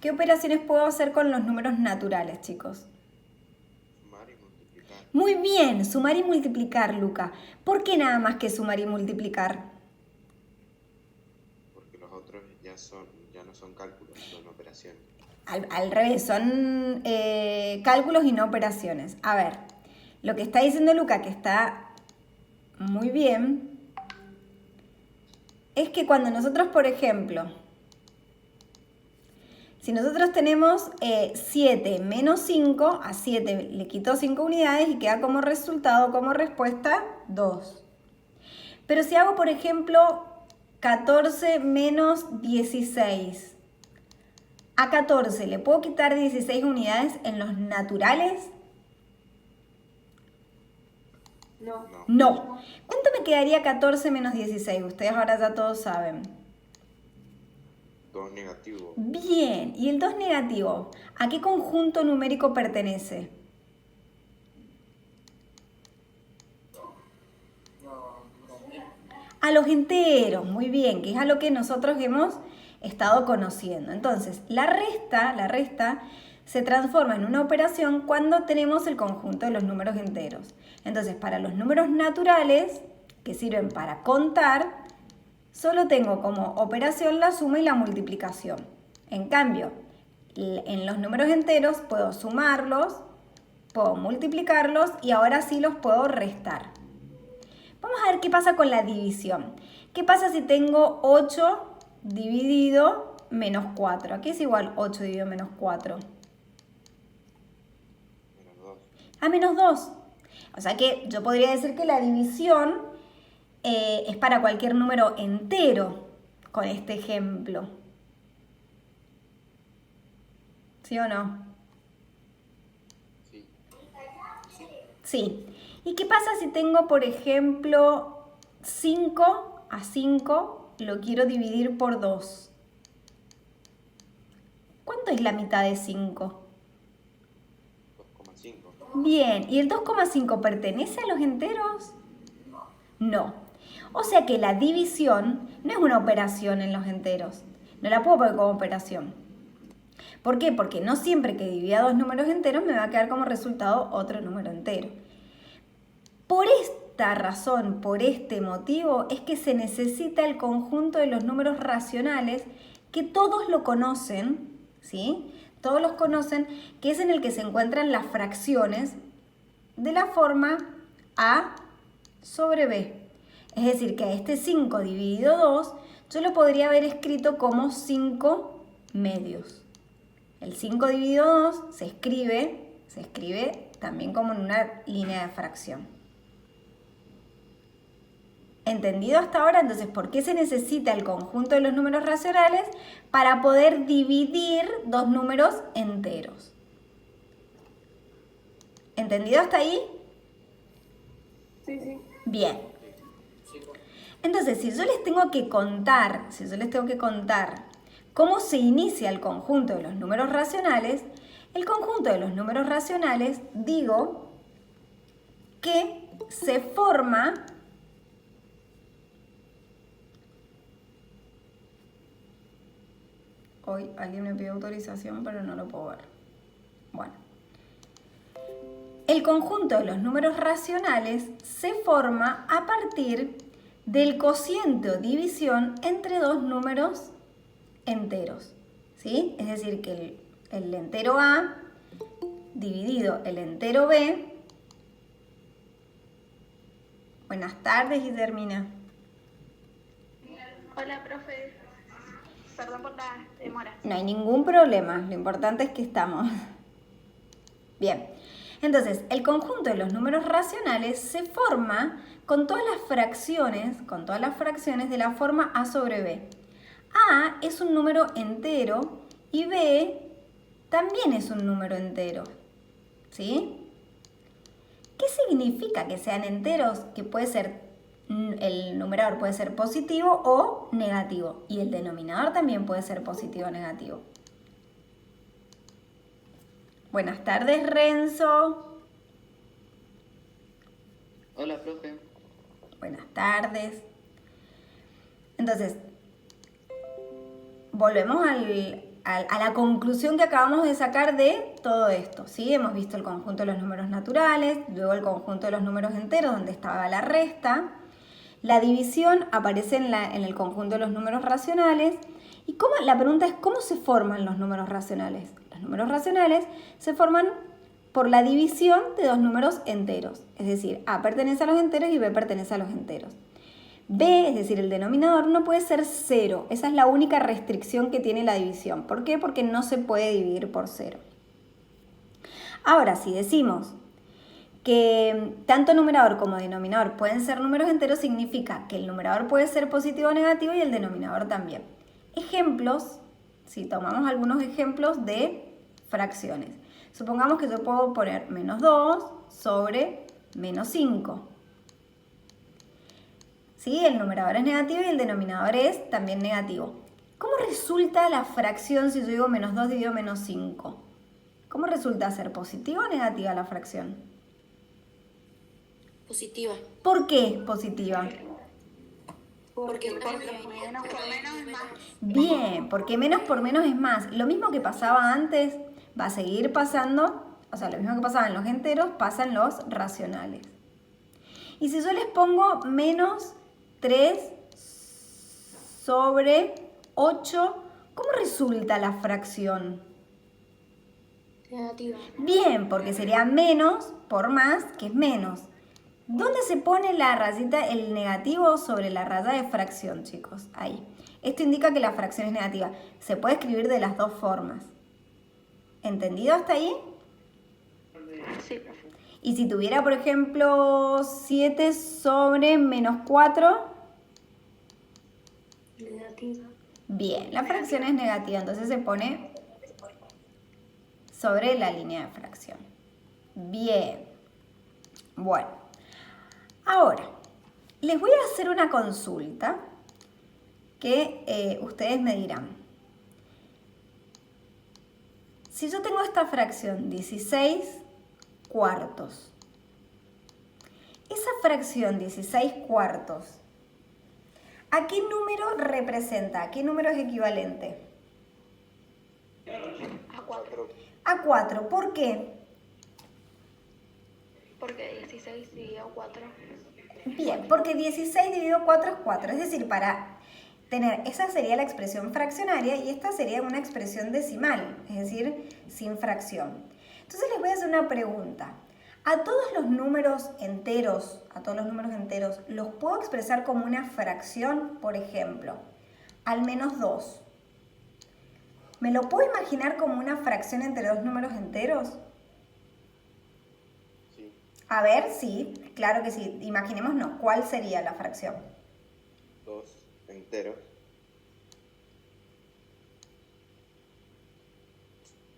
¿Qué operaciones puedo hacer con los números naturales, chicos? Sumar y multiplicar. Muy bien, sumar y multiplicar, Luca. ¿Por qué nada más que sumar y multiplicar? Porque los otros ya no son cálculos, son operaciones. Al revés, son cálculos y no operaciones. A ver, lo que está diciendo Luca, que está muy bien, es que cuando nosotros, por ejemplo, si nosotros tenemos 7 menos 5, a 7 le quito 5 unidades y queda como resultado, como respuesta, 2. Pero si hago, por ejemplo, 14 menos 16, a 14 le puedo quitar 16 unidades en los naturales. No. No. ¿Cuánto me quedaría 14 menos 16? Ustedes ahora ya todos saben. 2 negativo. Bien, ¿y el 2 negativo? ¿A qué conjunto numérico pertenece? A los enteros, muy bien, que es a lo que nosotros hemos estado conociendo. Entonces, la resta se transforma en una operación cuando tenemos el conjunto de los números enteros. Entonces, para los números naturales, que sirven para contar, solo tengo como operación la suma y la multiplicación. En cambio, en los números enteros puedo sumarlos, puedo multiplicarlos y ahora sí los puedo restar. Vamos a ver qué pasa con la división. ¿Qué pasa si tengo 8 dividido menos 4? Aquí es igual 8 dividido menos 4. Menos 2. A menos 2. O sea que yo podría decir que la división es para cualquier número entero con este ejemplo. ¿Sí o no? Sí. Sí. ¿Y qué pasa si tengo, por ejemplo, 5 a 5 lo quiero dividir por 2? ¿Cuánto es la mitad de 5? 2,5. Bien, ¿y el 2,5 pertenece a los enteros? No. O sea que la división no es una operación en los enteros. No la puedo poner como operación. ¿Por qué? Porque no siempre que divida dos números enteros me va a quedar como resultado otro número entero. Por esta razón, por este motivo, es que se necesita el conjunto de los números racionales que todos lo conocen, ¿sí? Todos los conocen, que es en el que se encuentran las fracciones de la forma A sobre B. Es decir, que a este 5 dividido 2, yo lo podría haber escrito como 5 medios. El 5 dividido 2 se escribe también como en una línea de fracción. ¿Entendido hasta ahora? Entonces, ¿por qué se necesita el conjunto de los números racionales? Para poder dividir dos números enteros. ¿Entendido hasta ahí? Sí. Bien. Entonces, si yo les tengo que contar cómo se inicia el conjunto de los números racionales, el conjunto de los números racionales, digo que se forma hoy alguien me pidió autorización, pero no lo puedo ver. Bueno. El conjunto de los números racionales se forma a partir del cociente o división entre dos números enteros, ¿sí? Es decir, que el entero A dividido el entero B. Buenas tardes, Guillermina. Hola, profe. Perdón por la demora. No hay ningún problema, lo importante es que estamos. Bien, entonces el conjunto de los números racionales se forma con todas las fracciones de la forma A sobre B. A es un número entero y B también es un número entero, ¿sí? ¿Qué significa que sean enteros? Que puede ser, el numerador puede ser positivo o negativo y el denominador también puede ser positivo o negativo. Buenas tardes, Renzo. Hola, profe. Buenas tardes. Entonces, volvemos a la conclusión que acabamos de sacar de todo esto, ¿sí? Hemos visto el conjunto de los números naturales, luego el conjunto de los números enteros donde estaba la resta. La división aparece en el conjunto de los números racionales. Y la pregunta es, ¿cómo se forman los números racionales? Los números racionales se forman por la división de dos números enteros. Es decir, A pertenece a los enteros y B pertenece a los enteros. B, es decir, el denominador, no puede ser 0. Esa es la única restricción que tiene la división. ¿Por qué? Porque no se puede dividir por 0. Ahora, si decimos que tanto numerador como denominador pueden ser números enteros, significa que el numerador puede ser positivo o negativo y el denominador también. Ejemplos, si tomamos algunos ejemplos de fracciones. Supongamos que yo puedo poner menos 2 sobre menos 5. ¿Sí? El numerador es negativo y el denominador es también negativo. ¿Cómo resulta la fracción si yo digo menos 2 dividido menos 5? ¿Cómo resulta ser positiva o negativa la fracción? Positiva. ¿Por qué positiva? Porque menos por menos es más. Bien, porque menos por menos es más. Lo mismo que pasaba antes va a seguir pasando, o sea, lo mismo que pasaba en los enteros pasa en los racionales. Y si yo les pongo menos 3 sobre 8, ¿cómo resulta la fracción? negativa. Bien, porque sería menos por más, que es menos. ¿Dónde se pone la rayita, el negativo sobre la raya de fracción, chicos? Ahí. Esto indica que la fracción es negativa. Se puede escribir de las dos formas. ¿Entendido hasta ahí? Sí, profe. Y si tuviera, por ejemplo, 7 sobre menos 4, Negativa. bien, la fracción es negativa, entonces se pone sobre la línea de fracción. Bien. Bueno, ahora, les voy a hacer una consulta que ustedes me dirán. Si yo tengo esta fracción 16 cuartos, esa fracción 16 cuartos, ¿a qué número representa? ¿A qué número es equivalente? A 4. A 4. ¿Por qué? Porque 16 dividido 4. Bien, porque 16 dividido 4 es 4. Es decir, para tener, esa sería la expresión fraccionaria y esta sería una expresión decimal, es decir, sin fracción. Entonces les voy a hacer una pregunta. ¿A todos los números enteros, los puedo expresar como una fracción? Por ejemplo, al menos 2. ¿Me lo puedo imaginar como una fracción entre dos números enteros? Sí. A ver, sí, claro que sí. Imaginémonos, ¿cuál sería la fracción? 2 enteros.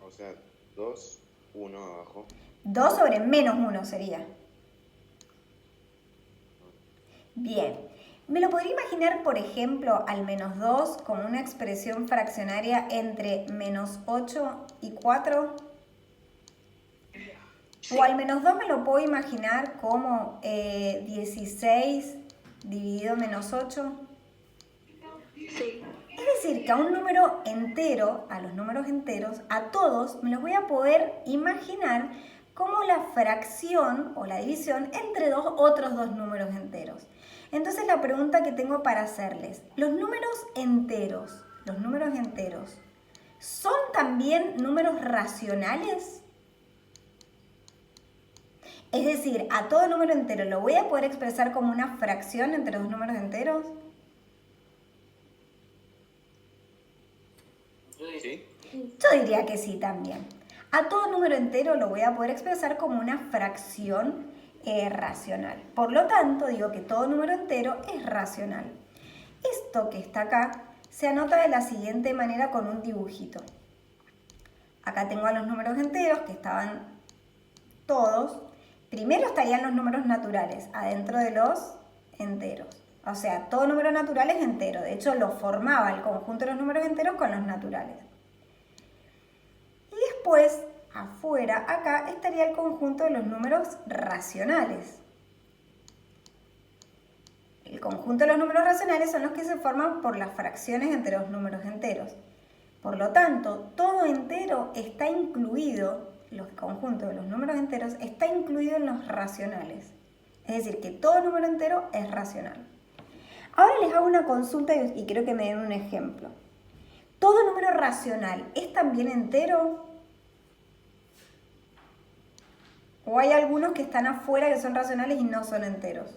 O sea, 2, 1 abajo. 2 sobre menos 1 sería. Bien. ¿Me lo podría imaginar, por ejemplo, al menos 2 como una expresión fraccionaria entre menos 8 y 4? O al menos 2 me lo puedo imaginar como 16 dividido menos 8. Sí. Es decir, que a un número entero, a los números enteros, a todos me los voy a poder imaginar como la fracción o la división entre otros dos números enteros. Entonces la pregunta que tengo para hacerles, ¿los números enteros, son también números racionales? Es decir, ¿a todo número entero lo voy a poder expresar como una fracción entre dos números enteros? ¿Sí? Yo diría que sí también. A todo número entero lo voy a poder expresar como una fracción racional. Por lo tanto, digo que todo número entero es racional. Esto que está acá se anota de la siguiente manera con un dibujito. Acá tengo a los números enteros que estaban todos. Primero estarían los números naturales, adentro de los enteros. O sea, todo número natural es entero. De hecho, lo formaba el conjunto de los números enteros con los naturales. Y después, afuera, acá, estaría el conjunto de los números racionales. El conjunto de los números racionales son los que se forman por las fracciones entre los números enteros. Por lo tanto, todo entero está incluido, los conjuntos de los números enteros, está incluido en los racionales. Es decir, que todo número entero es racional. Ahora les hago una consulta y quiero que me den un ejemplo. ¿Todo número racional es también entero? ¿O hay algunos que están afuera que son racionales y no son enteros?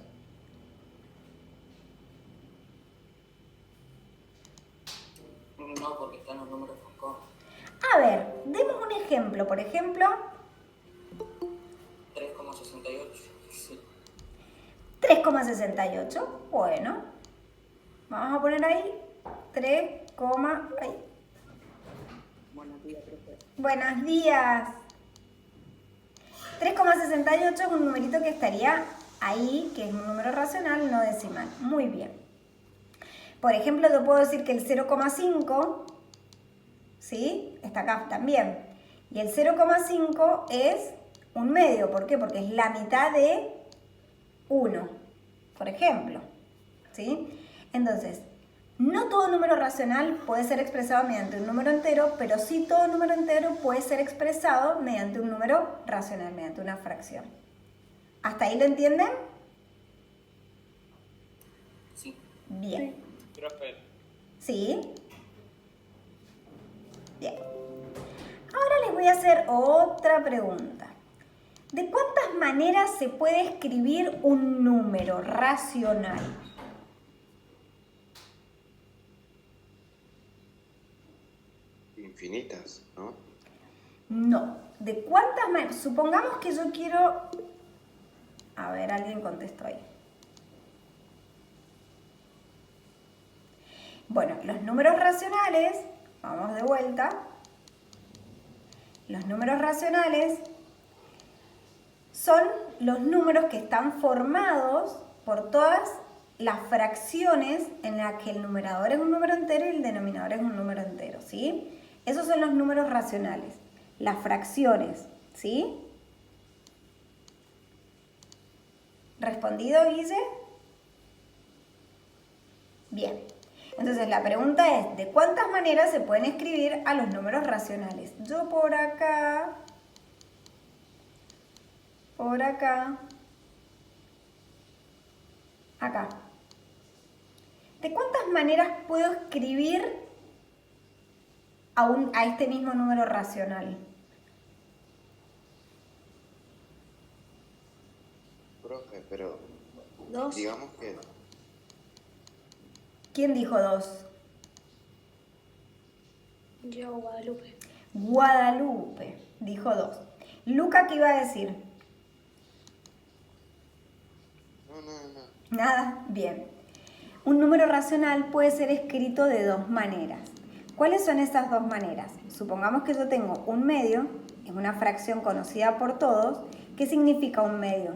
No, porque están los números con coma. A ver, demos un ejemplo. Por ejemplo, 3,68. Sí. 3,68. Bueno, vamos a poner ahí 3, ay. Buenos días, profe. Buenos días. 3,68 es un numerito que estaría ahí, que es un número racional, no decimal. Muy bien. Por ejemplo, yo puedo decir que el 0,5, ¿sí? Está acá también. Y el 0,5 es un medio. ¿Por qué? Porque es la mitad de 1, por ejemplo. ¿Sí? Entonces, no todo número racional puede ser expresado mediante un número entero, pero sí todo número entero puede ser expresado mediante un número racional, mediante una fracción. ¿Hasta ahí lo entienden? Sí. Bien. Profe, ¿Sí? Bien. Ahora les voy a hacer otra pregunta. ¿De cuántas maneras se puede escribir un número racional? Infinitas, ¿no? No. ¿De cuántas maneras? Supongamos que yo quiero... A ver, alguien contestó ahí. Bueno, los números racionales, vamos de vuelta. Los números racionales son los números que están formados por todas las fracciones en las que el numerador es un número entero y el denominador es un número entero, ¿sí? Esos son los números racionales, las fracciones, ¿sí? ¿Respondido, Guille? Bien. Entonces la pregunta es, ¿de cuántas maneras se pueden escribir a los números racionales? Yo por acá, acá. ¿De cuántas maneras puedo escribir a este mismo número racional? Profe, pero 2. digamos que ¿Quién dijo 2? Yo, Guadalupe. Guadalupe dijo 2. Luca, ¿qué iba a decir? no. Nada, bien. Un número racional puede ser escrito de dos maneras. ¿Cuáles son esas dos maneras? Supongamos que yo tengo un medio, es una fracción conocida por todos. ¿Qué significa un medio?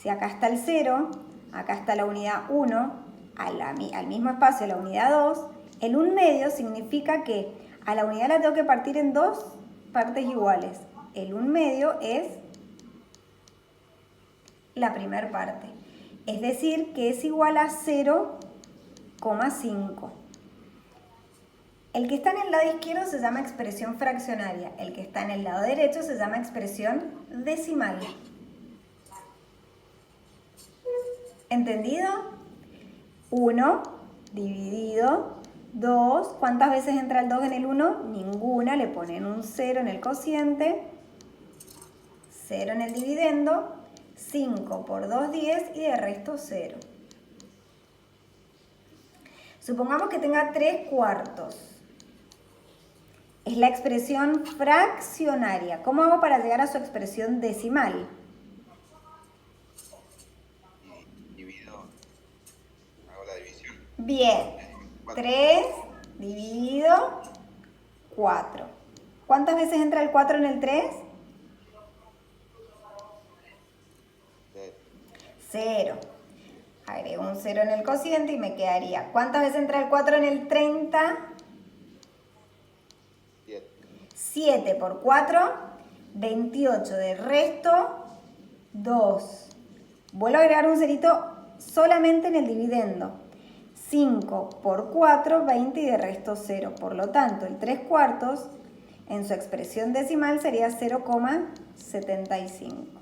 Si acá está el 0, acá está la unidad 1, al mismo espacio la unidad 2, el 1 medio significa que a la unidad la tengo que partir en dos partes iguales. El 1 medio es la primera parte. Es decir, que es igual a 0,5. El que está en el lado izquierdo se llama expresión fraccionaria. El que está en el lado derecho se llama expresión decimal. ¿Entendido? 1 dividido 2. ¿Cuántas veces entra el 2 en el 1? Ninguna. Le ponen un 0 en el cociente, 0 en el dividendo. 5 por 2, 10 y de resto 0. Supongamos que tenga 3 cuartos. Es la expresión fraccionaria. ¿Cómo hago para llegar a su expresión decimal? Divido, hago la división. Bien. 3 dividido 4. ¿Cuántas veces entra el 4 en el 3? 0. Agrego un 0 en el cociente y me quedaría. ¿Cuántas veces entra el 4 en el 30? 7. 7 por 4, 28. De resto, 2. Vuelvo a agregar un cerito solamente en el dividendo. 5 por 4, 20 y de resto 0. Por lo tanto, el 3/4 en su expresión decimal sería 0,75.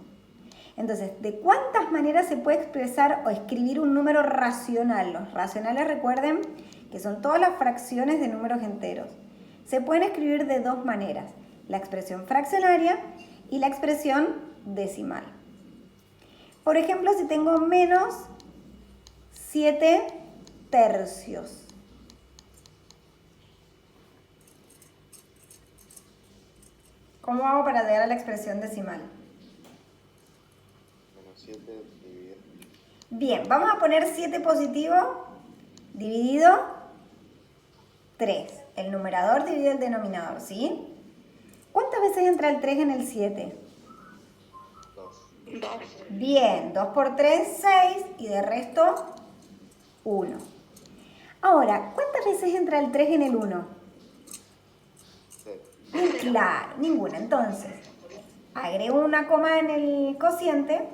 Entonces, ¿de cuántas maneras se puede expresar o escribir un número racional? Los racionales, recuerden que son todas las fracciones de números enteros. Se pueden escribir de dos maneras, la expresión fraccionaria y la expresión decimal. Por ejemplo, si tengo menos 7/3. ¿Cómo hago para llegar a la expresión decimal? Menos 7 dividido. Bien, vamos a poner 7 positivo dividido 3. El numerador dividido el denominador, ¿sí? ¿Cuántas veces entra el 3 en el 7? 2. 2. Bien, 2 por 3, 6 y de resto 1. Ahora, ¿cuántas veces entra el 3 en el 1? 0. Claro, ninguna. Entonces, agrego una coma en el cociente,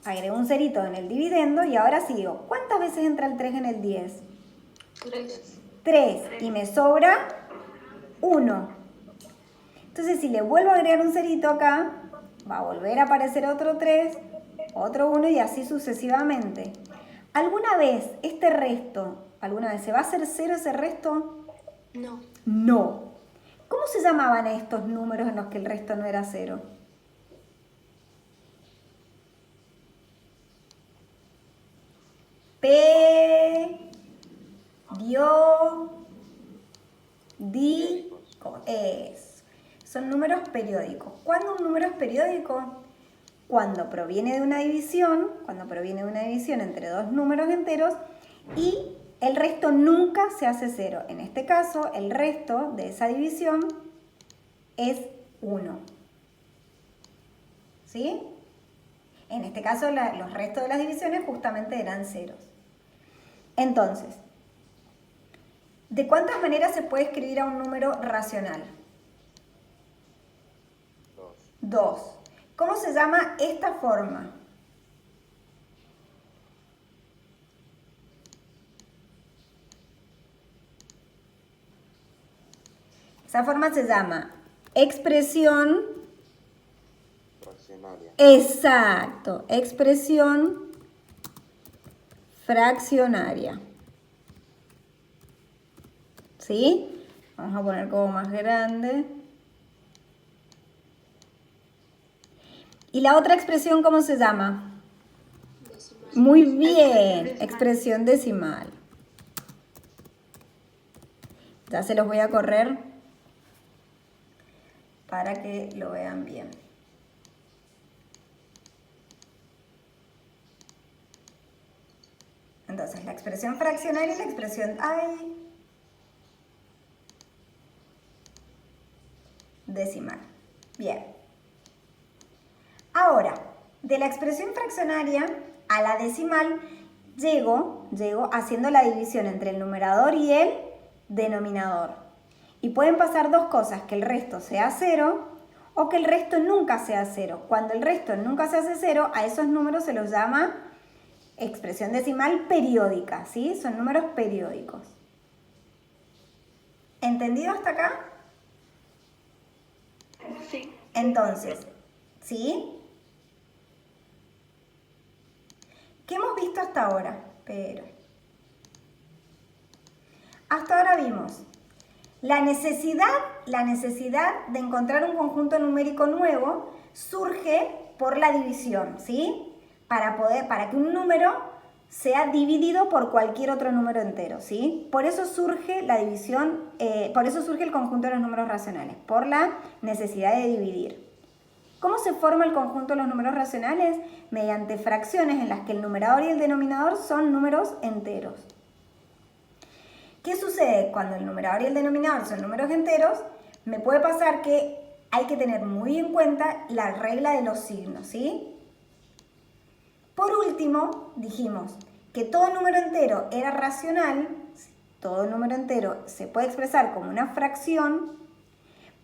agrego un cerito en el dividendo y ahora sí digo, ¿cuántas veces entra el 3 en el 10? 3. 3 y me sobra 1. Entonces, si le vuelvo a agregar un cerito acá, va a volver a aparecer otro 3, otro 1 y así sucesivamente. ¿Alguna vez este resto, se va a hacer 0 ese resto? No. No. ¿Cómo se llamaban estos números en los que el resto no era 0? Son números periódicos. ¿Cuándo un número es periódico? Cuando proviene de una división, entre dos números enteros y el resto nunca se hace 0. En este caso, el resto de esa división es 1. ¿Sí? En este caso, los restos de las divisiones justamente eran ceros. Entonces, ¿de cuántas maneras se puede escribir a un número racional? 2. 2. ¿Cómo se llama esta forma? Esa forma se llama expresión. Fraccionaria. Exacto, expresión fraccionaria. ¿Sí? Vamos a poner como más grande. ¿Y la otra expresión cómo se llama? Decimal. Muy bien, expresión decimal. Ya se los voy a correr para que lo vean bien. Entonces, la expresión fraccionaria y la expresión decimal. Bien. Ahora, de la expresión fraccionaria a la decimal, llego haciendo la división entre el numerador y el denominador. Y pueden pasar dos cosas, que el resto sea 0 o que el resto nunca sea 0. Cuando el resto nunca se hace 0, a esos números se los llama expresión decimal periódica, ¿sí? Son números periódicos. ¿Entendido hasta acá? Sí. Entonces, ¿sí? ¿Qué hemos visto hasta ahora? Hasta ahora vimos la necesidad de encontrar un conjunto numérico nuevo surge por la división, ¿sí? Para que un número sea dividido por cualquier otro número entero, ¿sí? Por eso surge la división, por eso surge el conjunto de los números racionales, por la necesidad de dividir. ¿Cómo se forma el conjunto de los números racionales? Mediante fracciones en las que el numerador y el denominador son números enteros. ¿Qué sucede cuando el numerador y el denominador son números enteros? Me puede pasar que hay que tener muy en cuenta la regla de los signos, ¿sí? Por último, dijimos que todo número entero era racional, todo número entero se puede expresar como una fracción,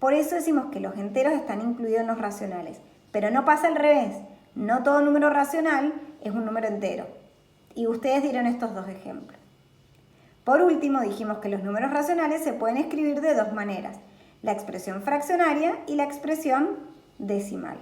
por eso decimos que los enteros están incluidos en los racionales. Pero no pasa al revés, no todo número racional es un número entero. Y ustedes dieron estos dos ejemplos. Por último, dijimos que los números racionales se pueden escribir de dos maneras, la expresión fraccionaria y la expresión decimal.